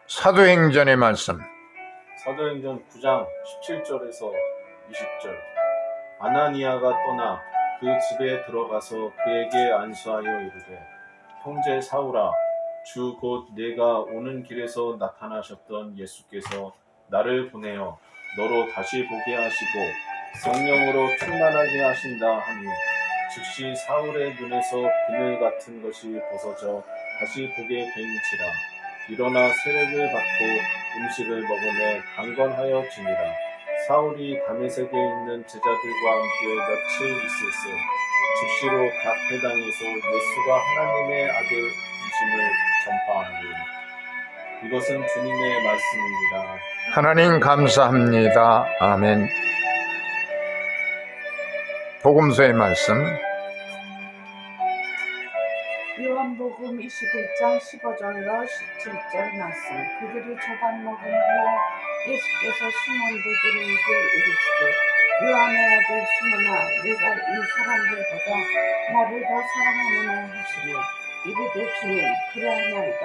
사도행전의 말씀. 사도행전 9장 17절에서 20절. 아나니아가 떠나 그 집에 들어가서 그에게 안수하여 이르되, 형제 사울아, 주 곧 내가 오는 길에서 나타나셨던 예수께서 나를 보내어 너로 다시 보게 하시고 성령으로 충만하게 하신다 하니, 즉시 사울의 눈에서 비늘 같은 것이 벗어져 다시 보게 된지라. 일어나 세례를 받고 음식을 먹으며 강건하여 지니라. 사울이 다메섹에 있는 제자들과 함께 며칠 있을새 즉시로 각 회당에서 예수가 하나님의 아들이심을 전파하니, 이것은 주님의 말씀입니다. 하나님 감사합니다. 아멘. 복음서의 말씀. 요한복음 21장 15절로 17절 말씀. 그들이 저밥 먹은 후에 예수께서 시몬 베드로에게 이르시되, 요한의 아들 시몬아, 네가 이 사람들보다 나를 더 사랑하느냐 하시니, 이르되 주님, 그러하나이다.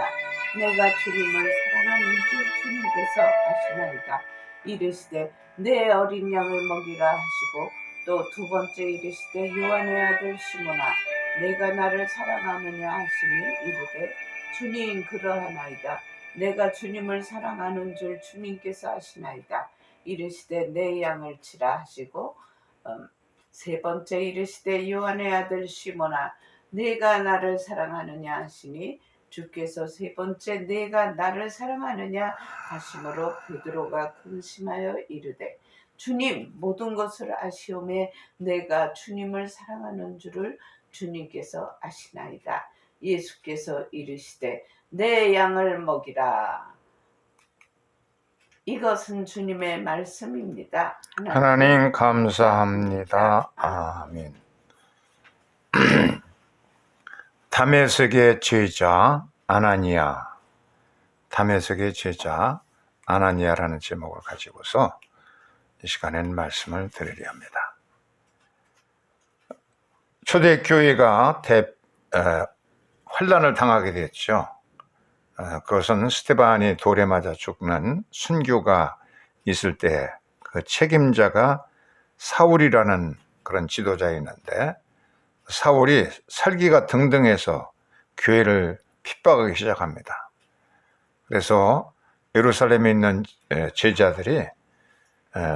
내가 주님을 사랑하는 줄 주님께서 아시나이다. 이르시되 내 어린 양을 먹이라 하시고, 또 두 번째 이르시되, 요한의 아들 시몬아, 내가 나를 사랑하느냐 하시니, 이르되 주님, 그러하나이다. 내가 주님을 사랑하는 줄 주님께서 아시나이다. 이르시되 내 양을 치라 하시고, 세 번째 이르시되, 요한의 아들 시몬아, 내가 나를 사랑하느냐 하시니, 주께서 세 번째 내가 나를 사랑하느냐 하심으로 베드로가 근심하여 이르되, 주님, 모든 것을 아시오매 내가 주님을 사랑하는 줄을 주님께서 아시나이다. 예수께서 이르시되 내 양을 먹이라. 이것은 주님의 말씀입니다. 하나님 감사합니다. 아멘. 다메섹의 제자 아나니아. 다메섹의 제자 아나니아라는 제목을 가지고서 이 시간엔 말씀을 드리려 합니다. 초대교회가 환난을 당하게 됐죠. 그것은 스데반이 돌에 맞아 죽는 순교가 있을 때 그 책임자가 사울이라는 그런 지도자였는데, 사울이 살기가 등등해서 교회를 핍박하기 시작합니다. 그래서 예루살렘에 있는 제자들이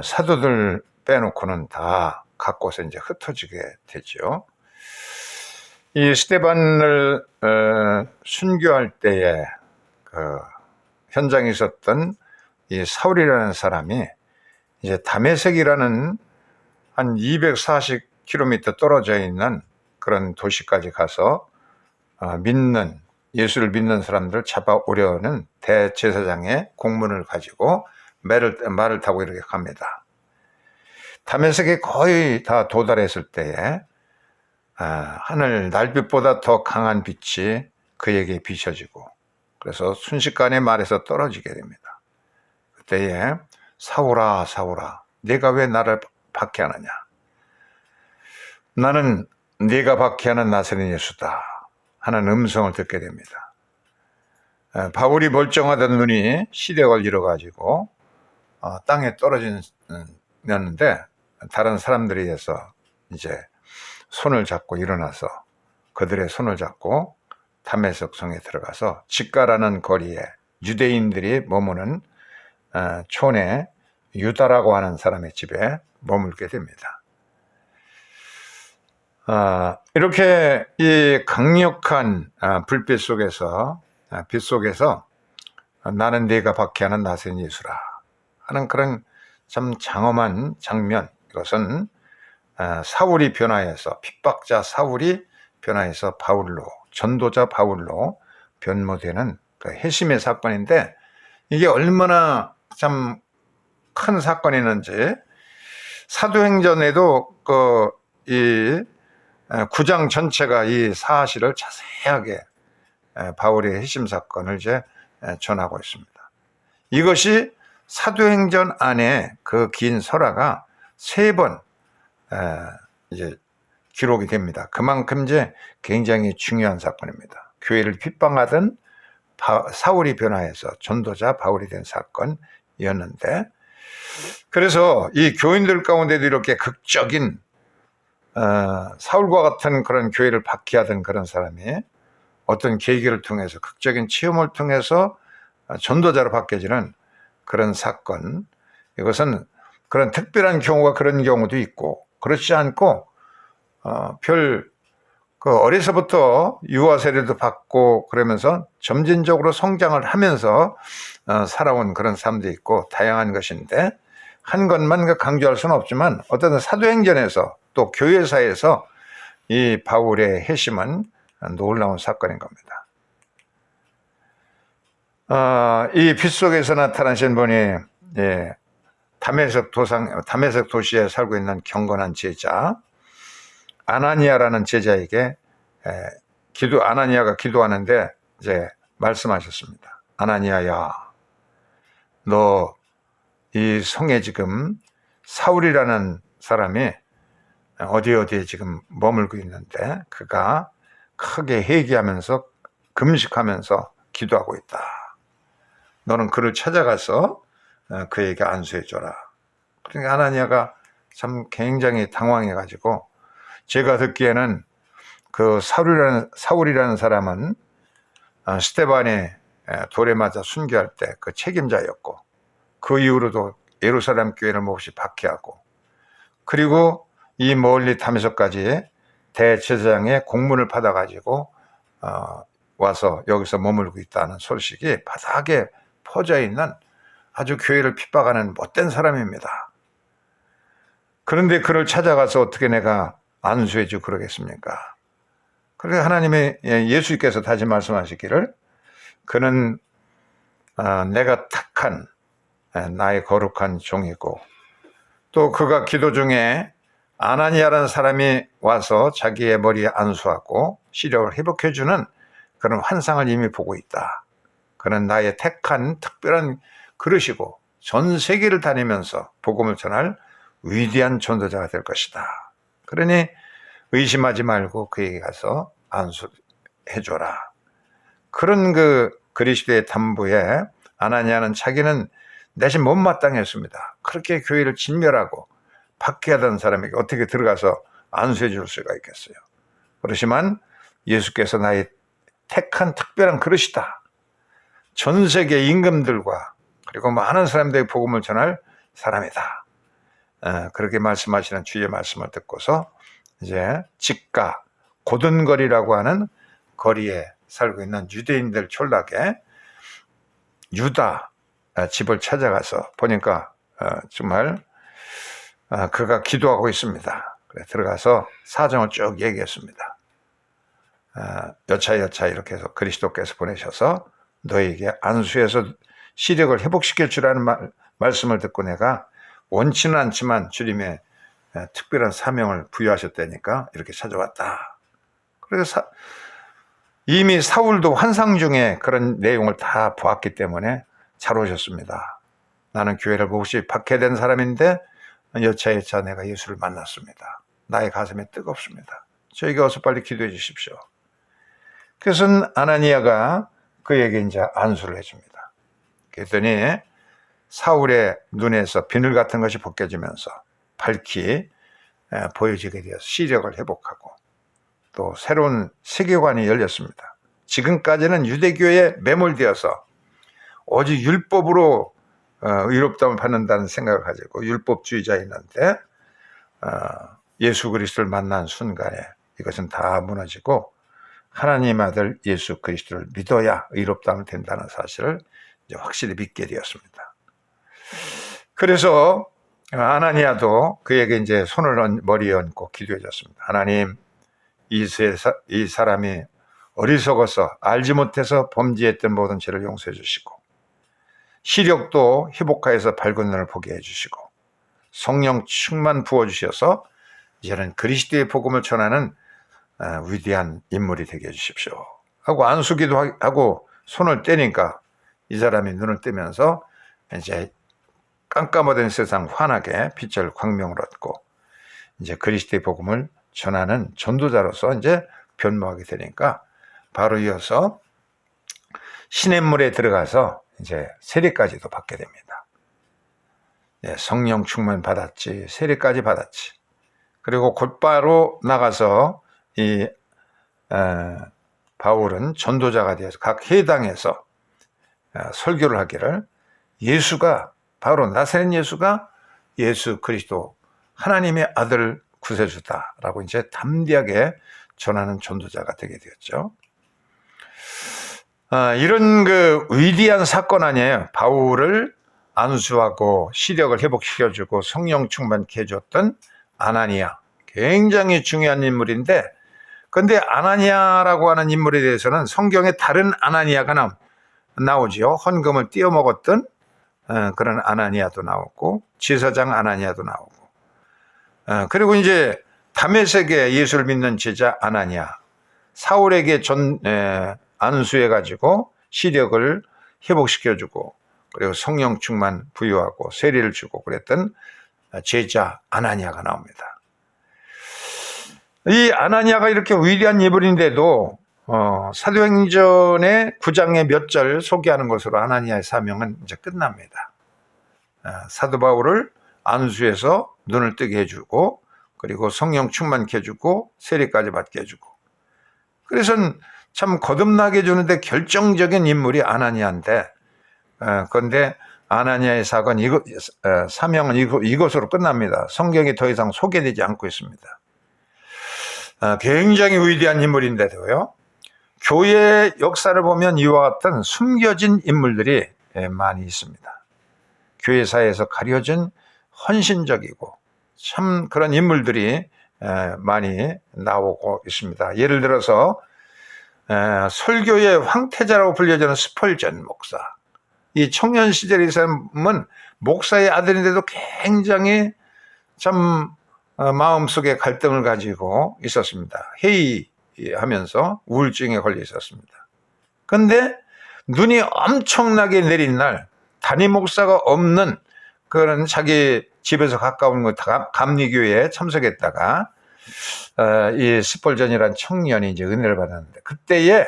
사도들 빼놓고는 다 각 곳에 이제 흩어지게 되죠. 이 스데반을 순교할 때에 그 현장에 있었던 이 사울이라는 사람이 이제 다메섹이라는 한 240km 떨어져 있는 그런 도시까지 가서 예수를 믿는 사람들을 잡아오려는 대제사장의 공문을 가지고 말을 타고 이렇게 갑니다. 다메섹에 거의 다 도달했을 때에 하늘 날빛보다 더 강한 빛이 그에게 비춰지고, 그래서 순식간에 말에서 떨어지게 됩니다. 그때에 사울아, 사울아, 네가 왜 나를 박해하느냐? 나는 네가 박해하는 나사렛 예수다 하는 음성을 듣게 됩니다. 바울이 멀쩡하던 눈이 시력을 잃어가지고 땅에 떨어졌는데, 다른 사람들에 의해서 이제 손을 잡고 일어나서 그들의 손을 잡고 다메섹 성에 들어가서 직가라는 거리에 유대인들이 머무는 촌에 유다라고 하는 사람의 집에 머물게 됩니다. 이렇게 이 강력한 불빛 속에서, 빛 속에서 나는 네가 박해하는 나사렛 예수라 하는 그런 참 장엄한 장면, 이것은 사울이 변화해서, 핍박자 사울이 변화해서 바울로, 전도자 바울로 변모되는 그 회심의 사건인데, 이게 얼마나 참 큰 사건이었는지 사도행전에도 이 9장 전체가 이 사실을 자세하게 바울의 회심 사건을 이제 전하고 있습니다. 이것이 사도행전 안에 그 긴 설화가 3번 이제 기록이 됩니다. 그만큼 이제 굉장히 중요한 사건입니다. 교회를 핍박하던 사울이 변화해서 전도자 바울이 된 사건이었는데, 그래서 이 교인들 가운데도 이렇게 극적인 사울과 같은 그런 교회를 박해하던 그런 사람이 어떤 계기를 통해서 극적인 체험을 통해서 전도자로 바뀌어지는 그런 사건, 이것은 그런 특별한 경우가 그런 경우도 있고, 그렇지 않고 어려서부터 유아 세례도 받고 그러면서 점진적으로 성장을 하면서 살아온 그런 사람도 있고 다양한 것인데, 한 것만 강조할 수는 없지만 어떤 사도행전에서 또 교회사에서 이 바울의 회심은 놀라운 사건인 겁니다. 이 빛 속에서 나타나신 분이 다메섹 도시에 살고 있는 경건한 제자 아나니아라는 제자에게 아나니아가 기도하는데 이제 말씀하셨습니다. 아나니아야, 너 이 성에 지금 사울이라는 사람이 어디에 지금 머물고 있는데 그가 크게 회개하면서 금식하면서 기도하고 있다. 너는 그를 찾아가서 그에게 안수해 줘라. 그러니까 아나니아가 참 굉장히 당황해가지고, 제가 듣기에는 그 사울이라는 사람은 스데반이 돌에 맞아 순교할 때 그 책임자였고, 그 이후로도 예루살렘 교회를 몹시 박해하고, 그리고 이 멀리 다메섹까지 대제사장의 공문을 받아가지고 와서 여기서 머물고 있다는 소식이 바닥에 퍼져 있는 아주 교회를 핍박하는 못된 사람입니다. 그런데 그를 찾아가서 어떻게 내가 안수해주고 그러겠습니까? 그래서 하나님의 예수께서 다시 말씀하시기를, 그는 내가 택한 나의 거룩한 종이고, 또 그가 기도 중에 아나니아라는 사람이 와서 자기의 머리에 안수하고 시력을 회복해주는 그런 환상을 이미 보고 있다. 그는 나의 택한 특별한 그릇이고 전 세계를 다니면서 복음을 전할 위대한 전도자가 될 것이다. 그러니 의심하지 말고 그에게 가서 안수해줘라. 그런 그리스도의 담보에 아나니아는 자기는 내심 못마땅했습니다. 그렇게 교회를 진멸하고 박해하던 사람에게 어떻게 들어가서 안수해 줄 수가 있겠어요. 그렇지만 예수께서 나의 택한 특별한 그릇이다. 전 세계 임금들과 그리고 많은 사람들에게 복음을 전할 사람이다. 그렇게 말씀하시는 주의 말씀을 듣고서 이제 직가 고든거리라고 하는 거리에 살고 있는 유대인들 촌락에 유다 집을 찾아가서 보니까 정말 그가 기도하고 있습니다. 그래 들어가서 사정을 쭉 얘기했습니다. 여차 이렇게 해서 그리스도께서 보내셔서 너에게 안수해서 시력을 회복시켜 주라는 말씀을 듣고 내가 원치는 않지만 주님의 특별한 사명을 부여하셨다니까 이렇게 찾아왔다. 그래서 이미 사울도 환상 중에 그런 내용을 다 보았기 때문에 잘 오셨습니다. 나는 교회를 몹시 박해된 사람인데 여차여차 내가 예수를 만났습니다. 나의 가슴이 뜨겁습니다. 저에게 어서 빨리 기도해 주십시오. 그래서 아나니아가 그에게 이제 안수를 해줍니다. 그랬더니 사울의 눈에서 비늘 같은 것이 벗겨지면서 밝히 보여지게 되어서 시력을 회복하고 또 새로운 세계관이 열렸습니다. 지금까지는 유대교에 매몰되어서 오직 율법으로 의롭다움을 받는다는 생각을 가지고 율법주의자였는데 예수 그리스도를 만난 순간에 이것은 다 무너지고 하나님 아들 예수 그리스도를 믿어야 의롭다움을 된다는 사실을 이제 확실히 믿게 되었습니다. 그래서 아나니아도 그에게 이제 손을 머리에 얹고 기도해 줬습니다. 하나님, 이 사람이 어리석어서 알지 못해서 범죄했던 모든 죄를 용서해 주시고 시력도 회복하여서 밝은 눈을 보게 해주시고 성령 충만 부어주셔서 이제는 그리스도의 복음을 전하는 위대한 인물이 되게 해주십시오 하고 안수기도 하고 손을 떼니까 이 사람이 눈을 뜨면서 이제 깜깜하던 세상 환하게 빛을 광명을 얻고 이제 그리스도의 복음을 전하는 전도자로서 이제 변모하게 되니까 바로 이어서 시냇물에 들어가서 이제 세례까지도 받게 됩니다. 예, 성령 충만 받았지, 세례까지 받았지. 그리고 곧바로 나가서 이 바울은 전도자가 되어서 각 해당에서 설교를 하기를, 예수가 바로 나사렛 예수가 예수 그리스도 하나님의 아들 구세주다라고 이제 담대하게 전하는 전도자가 되게 되었죠. 이런 그 위대한 사건 아니에요. 바울을 안수하고 시력을 회복시켜주고 성령 충만케 해줬던 아나니아, 굉장히 중요한 인물인데, 근데 아나니아라고 하는 인물에 대해서는 성경에 다른 아나니아가 나오지요. 헌금을 띄어먹었던 그런 아나니아도 나오고, 제사장 아나니아도 나오고, 그리고 이제 다메섹에 예수를 믿는 제자 아나니아, 사울에게 안수해가지고 시력을 회복시켜주고, 그리고 성령 충만 부여하고 세례를 주고 그랬던 제자 아나니아가 나옵니다. 이 아나니아가 이렇게 위대한 인물인데도 사도행전의 9장의 몇 절 소개하는 것으로 아나니아의 사명은 이제 끝납니다. 사도 바울을 안수해서 눈을 뜨게 해주고, 그리고 성령 충만케 해주고 세례까지 받게 해주고, 그래서 참 거듭나게 해주는데 결정적인 인물이 아나니아인데, 그런데 아나니아의 사명은 이것으로 끝납니다. 성경이 더 이상 소개되지 않고 있습니다. 굉장히 위대한 인물인데도요, 교회의 역사를 보면 이와 같은 숨겨진 인물들이 많이 있습니다. 교회사에서 가려진 헌신적이고 참 그런 인물들이 많이 나오고 있습니다. 예를 들어서 설교의 황태자라고 불려지는 스펄전 목사, 이 청년 시절에 이 사람은 목사의 아들인데도 굉장히 참 마음속에 갈등을 가지고 있었습니다. 회의하면서 우울증에 걸려 있었습니다. 그런데 눈이 엄청나게 내린 날, 담임 목사가 없는 그런 자기 집에서 가까운 감리교회에 참석했다가 이 스펄전이라는 청년이 이제 은혜를 받았는데, 그때에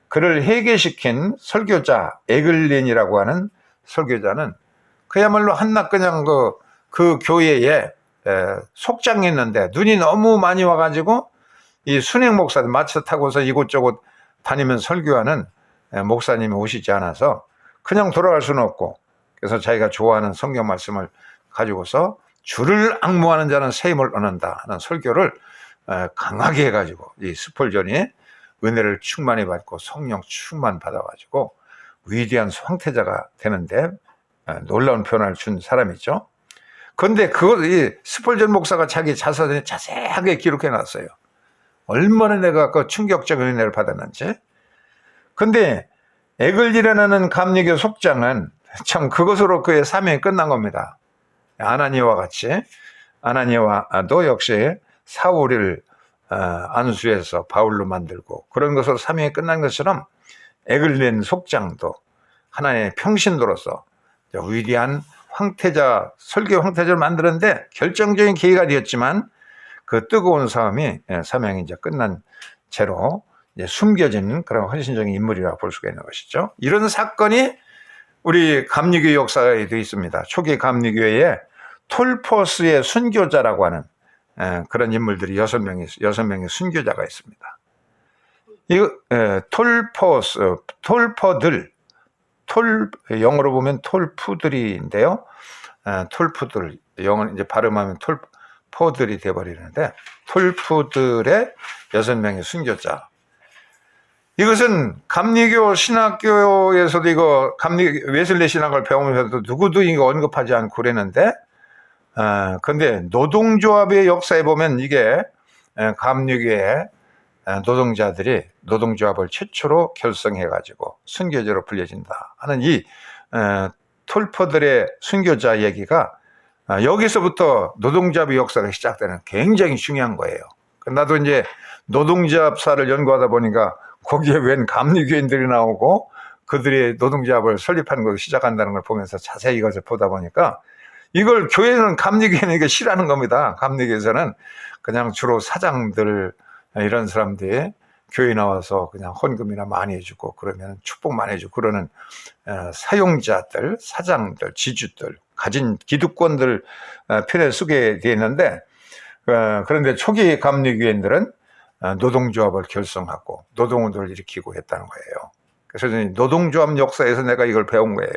그를 회개시킨 설교자 에글린이라고 하는 설교자는 그야말로 한낱 그냥 그 교회에 속장했는데, 눈이 너무 많이 와가지고 이 순행 목사들 마차 타고서 이곳저곳 다니면서 설교하는 목사님이 오시지 않아서 그냥 돌아갈 수는 없고, 그래서 자기가 좋아하는 성경 말씀을 가지고서 주를 앙모하는 자는 새 힘을 얻는다 하는 설교를 강하게 해가지고 이 스펄전이 은혜를 충만히 받고 성령 충만 받아가지고 위대한 황태자가 되는데 놀라운 변화를 준 사람이죠. 그런데 이 스펄전 목사가 자기 자서전에 자세하게 기록해 놨어요. 얼마나 내가 그 충격적인 은혜를 받았는지. 근데 에글리라는 감리교 속장은 참 그것으로 그의 사명이 끝난 겁니다. 아나니아와 같이, 아나니아도 역시 사울을 안수해서 바울로 만들고 그런 것으로 사명이 끝난 것처럼 에글린 속장도 하나님의 평신도로서 위대한 설교 황태자를 만드는데 결정적인 계기가 되었지만, 그 뜨거운 사명이 이제 끝난 채로 이제 숨겨진 그런 헌신적인 인물이라고 볼 수가 있는 것이죠. 이런 사건이 우리 감리교회 역사에 되어 있습니다. 초기 감리교회에 톨포스의 순교자라고 하는 그런 인물들이 6명의 순교자가 있습니다. 톨퍼들, 영어로 보면 톨푸들인데요. 톨푸들, 영어는 이제 발음하면 톨포들이 되어버리는데, 톨푸들의 6명의 순교자. 이것은 감리교 신학교에서도 웨슬리 신학을 배우면서도 누구도 이거 언급하지 않고 그랬는데, 근데 노동조합의 역사에 보면 이게 감리교의 노동자들이 노동조합을 최초로 결성해가지고 순교자로 불려진다 하는 이 톨퍼들의 순교자 얘기가 여기서부터 노동조합의 역사가 시작되는 굉장히 중요한 거예요. 나도 이제 노동조합사를 연구하다 보니까 거기에 웬 감리교인들이 나오고 그들이 노동조합을 설립하는 걸 시작한다는 걸 보면서 자세히 이것을 보다 보니까, 이걸 교회는 감리교회는 이게 싫어하는 겁니다. 감리교에서는 그냥 주로 사장들 이런 사람들이 교회 나와서 그냥 헌금이나 많이 해주고 그러면 축복 많이 해주고 그러는 사용자들, 사장들, 지주들, 가진 기득권들 편에 쓰게 되어 있는데, 그런데 초기 감리교인들은 노동조합을 결성하고 노동운동을 일으키고 했다는 거예요. 그래서 노동조합 역사에서 내가 이걸 배운 거예요.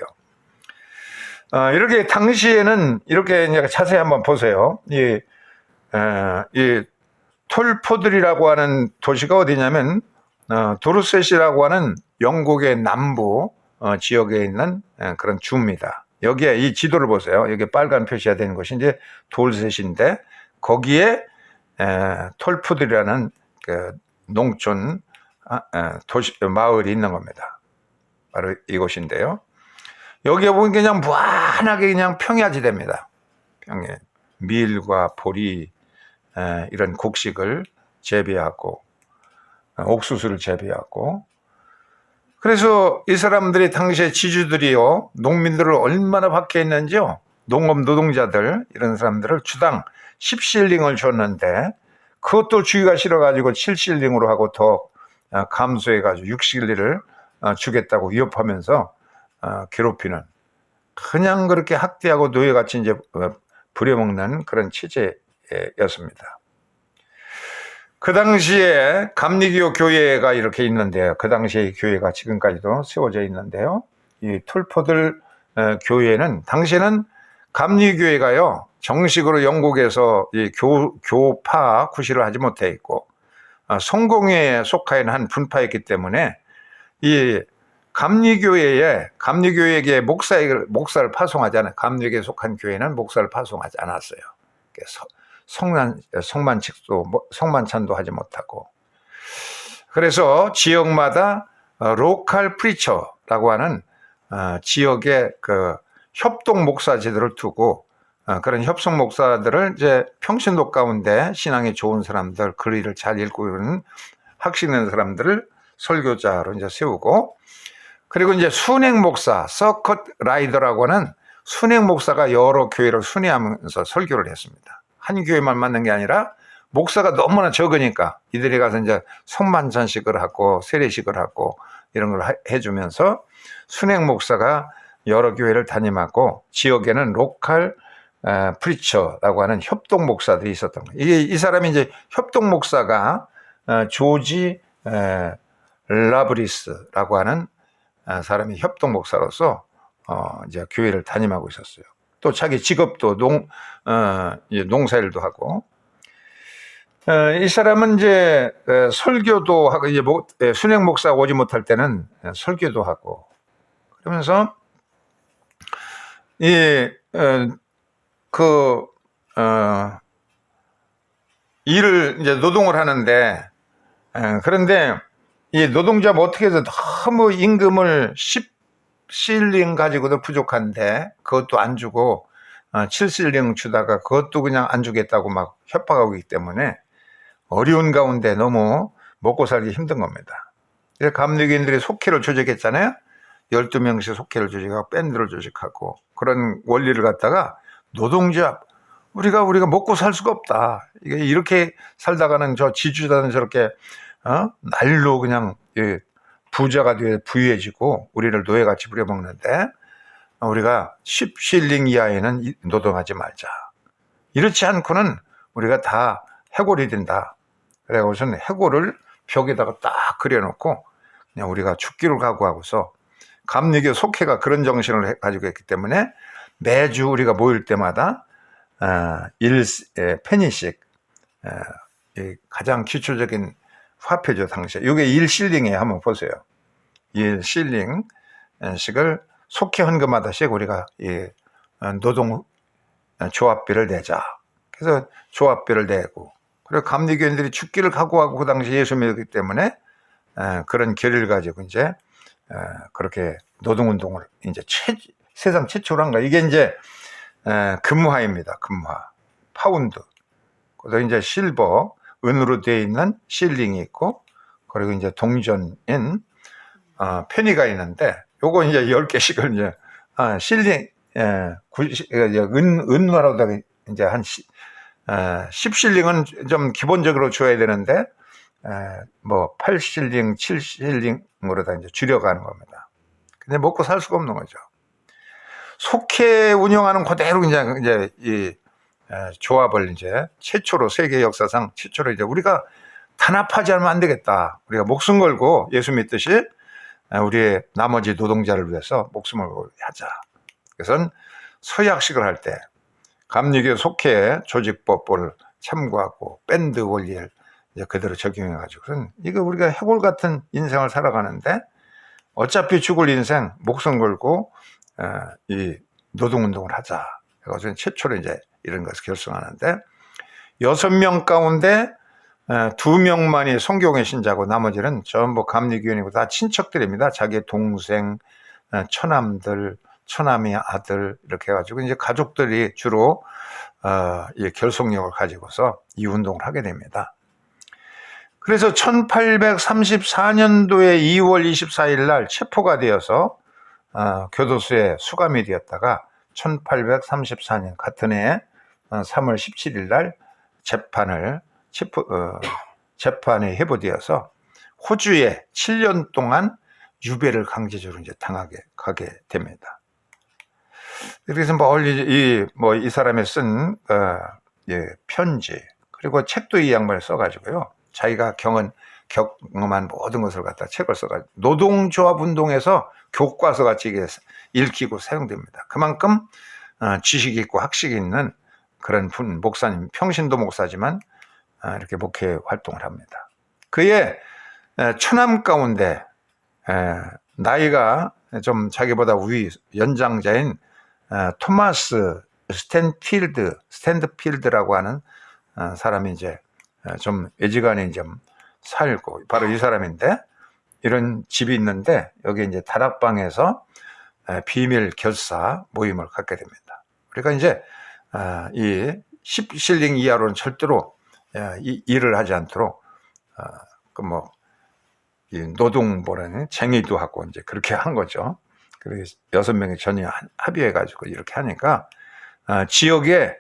이렇게 당시에는 이렇게 이제 자세히 한번 보세요. 이 톨포들이라고 하는 도시가 어디냐면 도르셋이라고 하는 영국의 남부 지역에 있는 그런 주입니다. 여기에 이 지도를 보세요. 여기 빨간 표시가 된 것이 이제 도르셋인데 거기에 톨포들이라는 그 농촌 도시 마을이 있는 겁니다. 바로 이곳인데요. 여기에 보면 그냥 무한하게 그냥 평야지대입니다. 평야 밀과 보리 이런 곡식을 재배하고 옥수수를 재배하고, 그래서 이 사람들이 당시에 지주들이요 농민들을 얼마나 박해했는지요. 농업 노동자들 이런 사람들을 주당 10실링을 줬는데 그것도 주기가 싫어가지고 7실링으로 하고 더 감소해가지고 6실링을 주겠다고 위협하면서 괴롭히는, 그냥 그렇게 학대하고 노예같이 이제 부려먹는 그런 체제였습니다. 그 당시에 감리교 교회가 이렇게 있는데요. 그 당시에 교회가 지금까지도 세워져 있는데요. 이 톨포들 교회는 당시에는 감리교회가요 정식으로 영국에서 이 교파 구실을 하지 못해 있고 성공회에 속하는 한 분파였기 때문에 이 감리교회에게 목사를 파송하지 않아요. 감리교회에 속한 교회는 목사를 파송하지 않았어요. 성만찬도 하지 못하고, 그래서 지역마다 로컬 프리처라고 하는 지역의 그 협동 목사 제도를 두고 그런 협성 목사들을 이제 평신도 가운데 신앙이 좋은 사람들, 글을 잘 읽고 그러는 학식 있는 사람들을 설교자로 이제 세우고, 그리고 이제 순행 목사, 서컷 라이더라고 하는 순행 목사가 여러 교회를 순회하면서 설교를 했습니다. 한 교회만 맞는 게 아니라 목사가 너무나 적으니까 이들이 가서 이제 성만찬식을 하고 세례식을 하고 이런 걸 해주면서 순행 목사가 여러 교회를 담임하고, 지역에는 로컬 프리처라고 하는 협동 목사들이 있었던 거예요. 이 사람이 이제 협동 목사가 조지 라브리스라고 하는 사람이 협동 목사로서 이제 교회를 담임하고 있었어요. 또 자기 직업도 농사일도 하고, 이 사람은 이제 설교도 하고, 이제 순행 목사가 오지 못할 때는 설교도 하고, 그러면서 일을 이제 노동을 하는데, 그런데 이 노동자가 어떻게 해서 너무 임금을 10실링 가지고도 부족한데 그것도 안 주고 7실링 주다가 그것도 그냥 안 주겠다고 막 협박하고 있기 때문에 어려운 가운데 너무 먹고 살기 힘든 겁니다. 그래서 감리교인들이 속회를 조직했잖아요. 12명씩 속회를 조직하고 밴드를 조직하고 그런 원리를 갖다가 노동자 우리가 먹고 살 수가 없다. 이게 이렇게 살다가는 저 지주자는 저렇게 날로 그냥 부자가 되어 부유해지고 우리를 노예같이 부려먹는데 우리가 10실링 이하에는 노동하지 말자. 이렇지 않고는 우리가 다 해골이 된다. 그래가지고는 해골을 벽에다가 딱 그려놓고 그냥 우리가 죽기를 각오하고서, 감리교 속회가 그런 정신을 가지고 있기 때문에 매주 우리가 모일 때마다 1페니씩 가장 기초적인 화폐죠, 당시에. 이게 1실링이에요. 한번 보세요. 1실링씩을 속회 헌금하다씩 우리가 노동 조합비를 내자. 그래서 조합비를 내고, 그리고 감리교인들이 죽기를 각오하고 그 당시 예수 믿었기 때문에 그런 결의를 가지고 이제 그렇게 노동운동을 이제 세상 최초로 한 거예요. 이게 이제 금화입니다. 금화. 파운드. 그래서 이제 실버, 은으로 되어 있는 실링이 있고, 그리고 이제 동전인 페니가 있는데, 요거 이제 10개씩을 이제 실링, 은화로다가 이제 한 10실링은 좀 기본적으로 줘야 되는데 뭐 8실링, 7실링으로 다 이제 줄여가는 겁니다. 근데 먹고 살 수가 없는 거죠. 속해 운영하는 그대로 이제 이 조합을 이제 최초로 세계 역사상 최초로 이제 우리가 단합하지 않으면 안 되겠다. 우리가 목숨 걸고 예수 믿듯이 우리의 나머지 노동자를 위해서 목숨을 걸고 하자. 그래서 서약식을 할 때 감리교 속해 조직법을 참고하고 밴드 원리를 이제 그대로 적용해가지고 이거 우리가 해골 같은 인생을 살아가는데 어차피 죽을 인생 목숨 걸고 이 노동운동을 하자. 그래가지고 최초로 이제 이런 것을 결성하는데 6명 가운데 2명만이 성경의 신자고 나머지는 전부 감리교인이고 다 친척들입니다. 자기 동생, 처남들, 처남이 아들 이렇게 해가지고 이제 가족들이 주로 이 결속력을 가지고서 이 운동을 하게 됩니다. 그래서 1834년도에 2월 24일 날 체포가 되어서 교도소에 수감이 되었다가 1834년 같은 해 3월 17일 날 재판에 회부되어서 호주에 7년 동안 유배를 강제적으로 이제 가게 됩니다. 그래서 멀리 이 사람이 쓴 편지 그리고 책도 이 양반이 써가지고요. 자기가 경험한 모든 것을 갖다 책을 써가지고 노동조합 운동에서 교과서 같이 이게 읽히고 사용됩니다. 그만큼 지식 있고 학식이 있는 그런 목사님, 평신도 목사지만 이렇게 목회 활동을 합니다. 그의 처남 가운데 나이가 좀 자기보다 연장자인 토마스 스탠드필드라고 하는 사람이 이제 좀 애지간히 좀 살고 바로 이 사람인데 이런 집이 있는데 여기 이제 다락방에서 비밀 결사 모임을 갖게 됩니다. 그러니까 이제 이 10실링 이하로는 절대로 일을 하지 않도록 이 노동보라는 쟁의도 하고 이제 그렇게 한 거죠. 그래서 6명이 전혀 합의해가지고 이렇게 하니까 지역에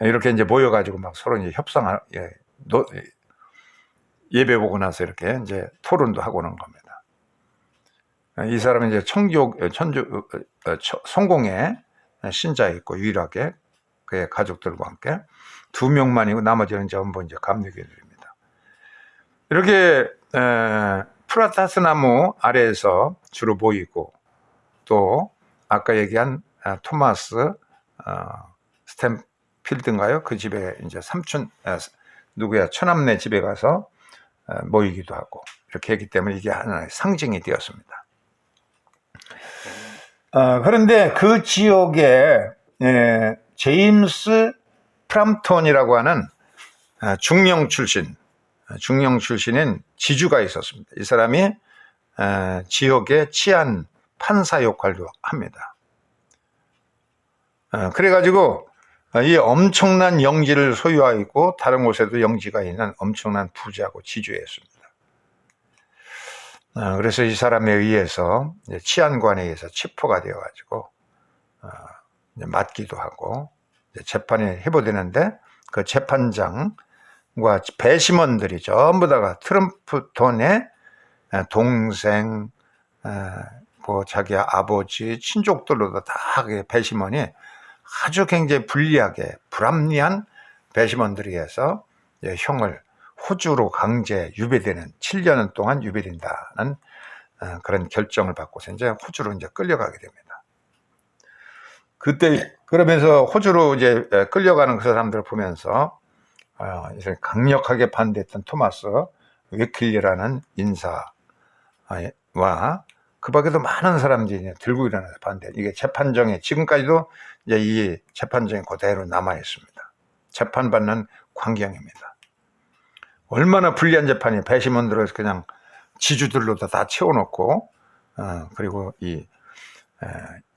이렇게 이제 모여가지고 막 서로 이제 예배 보고 나서 이렇게 이제 토론도 하고 오는 겁니다. 이 사람은 이제 성공의 신자였고 유일하게 그의 가족들과 함께 2명만이고 나머지는 전부 이제 감리교인들입니다. 이렇게 프라타스 나무 아래에서 주로 모이고 또 아까 얘기한 토마스 스탠필드인가요? 그 집에 이제 처남네 집에 가서 모이기도 하고 이렇게 했기 때문에 이게 하나의 상징이 되었습니다. 그런데 그 지역에 제임스 프람톤이라고 하는 중령 출신인 지주가 있었습니다. 이 사람이 지역의 치안 판사 역할도 합니다. 그래가지고 이 엄청난 영지를 소유하고 있고 다른 곳에도 영지가 있는 엄청난 부자고 지주였습니다. 그래서 이 사람에 의해서 치안관에 의해서 체포가 되어가지고 맞기도 하고 재판이 회부되는데 그 재판장과 배심원들이 전부 다가 트럼프톤의 동생, 자기 아버지, 친족들로도 다 배심원이 아주 굉장히 불리하게 불합리한 배심원들에 의해서 형을 호주로 강제 유배되는 7년 동안 유배된다는 그런 결정을 받고서 이제 호주로 이제 끌려가게 됩니다. 그때 그러면서 호주로 이제 끌려가는 그 사람들을 보면서 이제 강력하게 반대했던 토마스 웨킬리라는 인사와 그 밖에도 많은 사람들이 들고 일어나서 반대. 이게 재판정에 지금까지도 이제 이 재판정에 그대로 남아 있습니다. 재판받는 광경입니다. 얼마나 불리한 재판이 배심원들을 그냥 지주들로도 다 채워놓고 그리고 이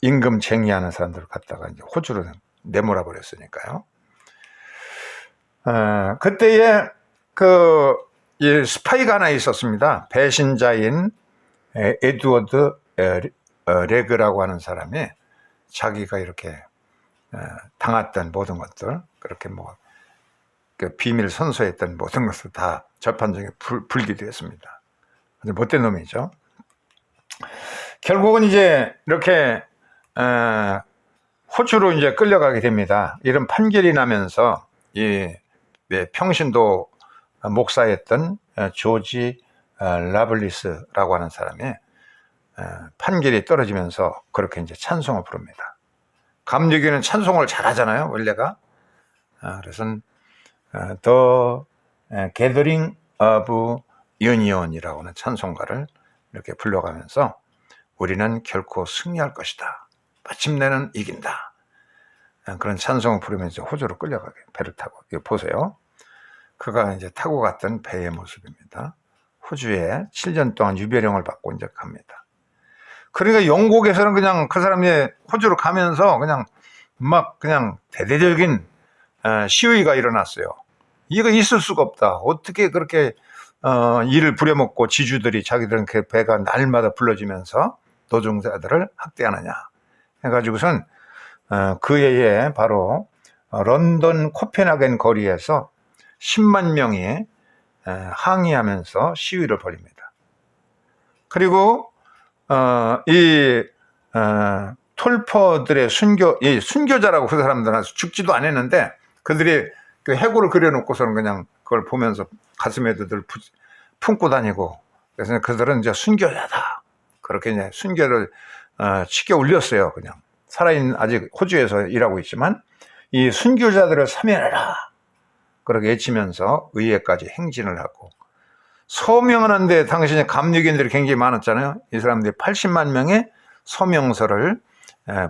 임금 쟁의하는 사람들을 갖다가 이제 호주로 내몰아 버렸으니까요. 그때에 이 스파이가 하나 있었습니다. 배신자인 에드워드 레그라고 하는 사람이 자기가 이렇게 당했던 모든 것들 그렇게 그 비밀 선서했던 모든 것을 다 재판정에 불기도 했습니다. 아주 못된 놈이죠. 결국은 이제 이렇게 호주로 이제 끌려가게 됩니다. 이런 판결이 나면서 이 평신도 목사였던 조지 라블리스라고 하는 사람이 판결이 떨어지면서 그렇게 이제 찬송을 부릅니다. 감리교는 찬송을 잘하잖아요, 원래가. 그래서 The Gathering of Union이라고 하는 찬송가를 이렇게 불러가면서 우리는 결코 승리할 것이다. 마침내는 이긴다. 그런 찬송을 부르면서 호주로 끌려가게 배를 타고. 이거 보세요. 그가 이제 타고 갔던 배의 모습입니다. 호주에 7년 동안 유배령을 받고 이제 갑니다. 그러니까 영국에서는 그냥 그 사람이 호주로 가면서 그냥 막 그냥 대대적인 시위가 일어났어요. 이거 있을 수가 없다. 어떻게 그렇게 이를 부려먹고 지주들이 자기들은 그 배가 날마다 불러지면서 노동자들을 학대하느냐 해가지고선 그 해에 바로 런던 코펜하겐 거리에서 10만 명이 항의하면서 시위를 벌입니다. 그리고 이 톨퍼들의 순교자라고 그 사람들은 죽지도 않았는데 그들이 그 해골을 그려놓고서는 그냥 그걸 보면서 가슴에도 늘 품고 다니고, 그래서 그들은 이제 순교자다. 그렇게 이제 순교를 치켜 올렸어요. 그냥 살아있는, 아직 호주에서 일하고 있지만 이 순교자들을 사면해라. 그렇게 외치면서 의회까지 행진을 하고, 서명하는데 당신의 감리교인들이 굉장히 많았잖아요. 이 사람들이 80만 명의 서명서를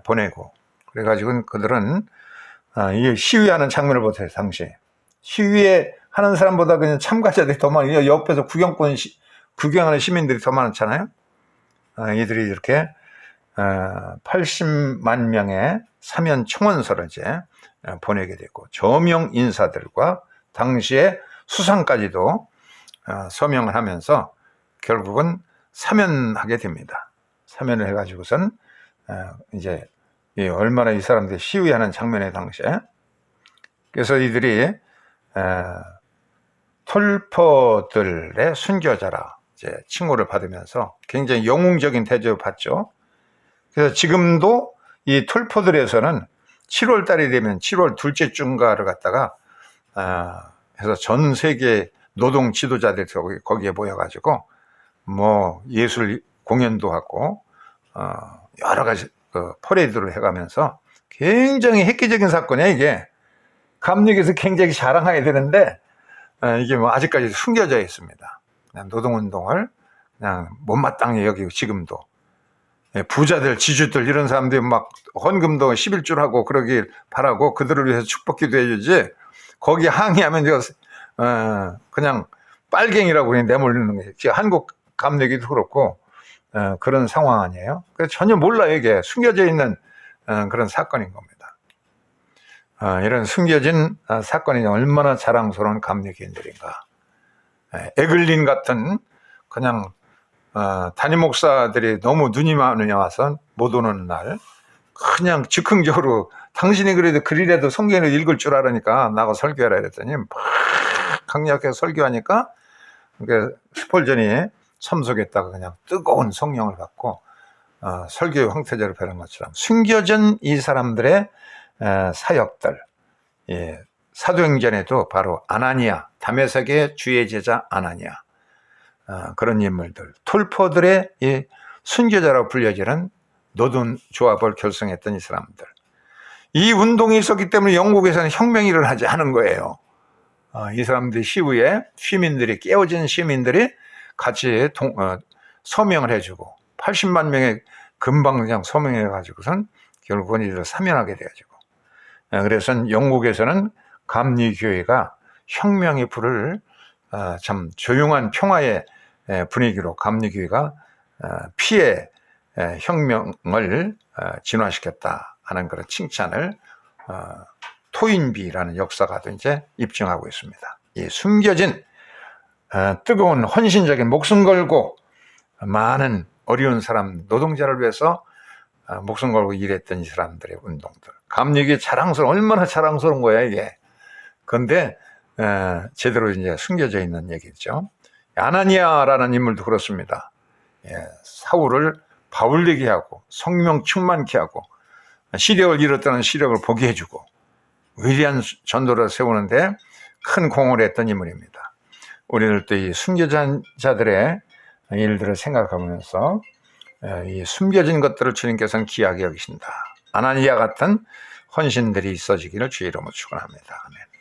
보내고, 그래가지고 그들은 이 시위하는 장면을 보세요. 당시 시위에 하는 사람보다 그냥 참가자들이 더 많아요. 옆에서 구경하는 시민들이 더 많았잖아요. 이들이 이렇게 80만 명의 사면 청원서를 이제 보내게 되고, 저명 인사들과 당시의 수상까지도 서명을 하면서 결국은 사면하게 됩니다. 사면을 해가지고선 이제 얼마나 이 사람들이 시위하는 장면의 당시에, 그래서 이들이 톨퍼들의 순교자라 이제 칭호를 받으면서 굉장히 영웅적인 대접을 받죠. 그래서 지금도 이 톨퍼들에서는 7월 달이 되면 7월 둘째 주인가를 갖다가 해서 전 세계 노동 지도자들이 거기에 모여가지고 뭐 예술 공연도 하고 여러 가지 퍼레이드를 해가면서 굉장히 획기적인 사건이에요. 이게 감리교에서 굉장히 자랑해야 되는데 이게 뭐 아직까지 숨겨져 있습니다. 그냥 노동운동을 그냥 못마땅히 여기고, 지금도 부자들, 지주들 이런 사람들이 막 헌금도 11줄 하고 그러길 바라고 그들을 위해서 축복기도 해주지, 거기 항의하면 그냥 빨갱이라고 그냥 내몰리는 거예요. 한국 감리교도 그렇고 그런 상황 아니에요. 그래서 전혀 몰라요. 이게 숨겨져 있는 그런 사건인 겁니다. 이런 숨겨진 사건이 얼마나 자랑스러운 감리교인들인가. 에글린 같은 그냥 담임 목사들이 너무 눈이 많으냐와서 못 오는 날 그냥 즉흥적으로 당신이 그래도 글이라도 성경을 읽을 줄 알으니까 나가 설교하라 그랬더니 막 강력하게 설교하니까 스펄전이 참석했다가 그냥 뜨거운 성령을 받고 설교의 황태자를 뵈는 것처럼 숨겨진 이 사람들의 사역들, 사도행전에도 바로 아나니아, 다메섹의 주의 제자 아나니아, 그런 인물들, 톨퍼들의 이 순교자라고 불려지는 노동조합을 결성했던 이 사람들, 이 운동이 있었기 때문에 영국에서는 혁명이 일어나지 않은 거예요. 이 사람들이 시위에 시민들이, 깨어진 시민들이 같이 서명을 해주고 80만 명의 금방 그냥 서명해가지고선 결국은 이들을 사면하게 돼가지고, 그래서 영국에서는 감리교회가 혁명의 불을 참 조용한 평화의 분위기로 감리교회가 피해 혁명을 진화시켰다 하는 그런 칭찬을 토인비라는 역사가도 이제 입증하고 있습니다. 이 숨겨진 뜨거운 헌신적인 목숨 걸고 많은 어려운 사람, 노동자를 위해서 목숨 걸고 일했던 이 사람들의 운동들, 감리교회 얼마나 자랑스러운 거야 이게. 그런데 제대로 이제 숨겨져 있는 얘기죠. 아나니아라는 인물도 그렇습니다. 사울을 바울되게 하고 성령 충만케 하고 시력을 잃었다는 시력을 보게 해주고 위대한 전도를 세우는데 큰 공을 했던 인물입니다. 우리들도 이 숨겨진 자들의 일들을 생각하면서 이 숨겨진 것들을 주님께서는 귀하게 여기신다. 아나니아 같은 헌신들이 있어지기를 주의 이름으로 축원합니다. 아멘.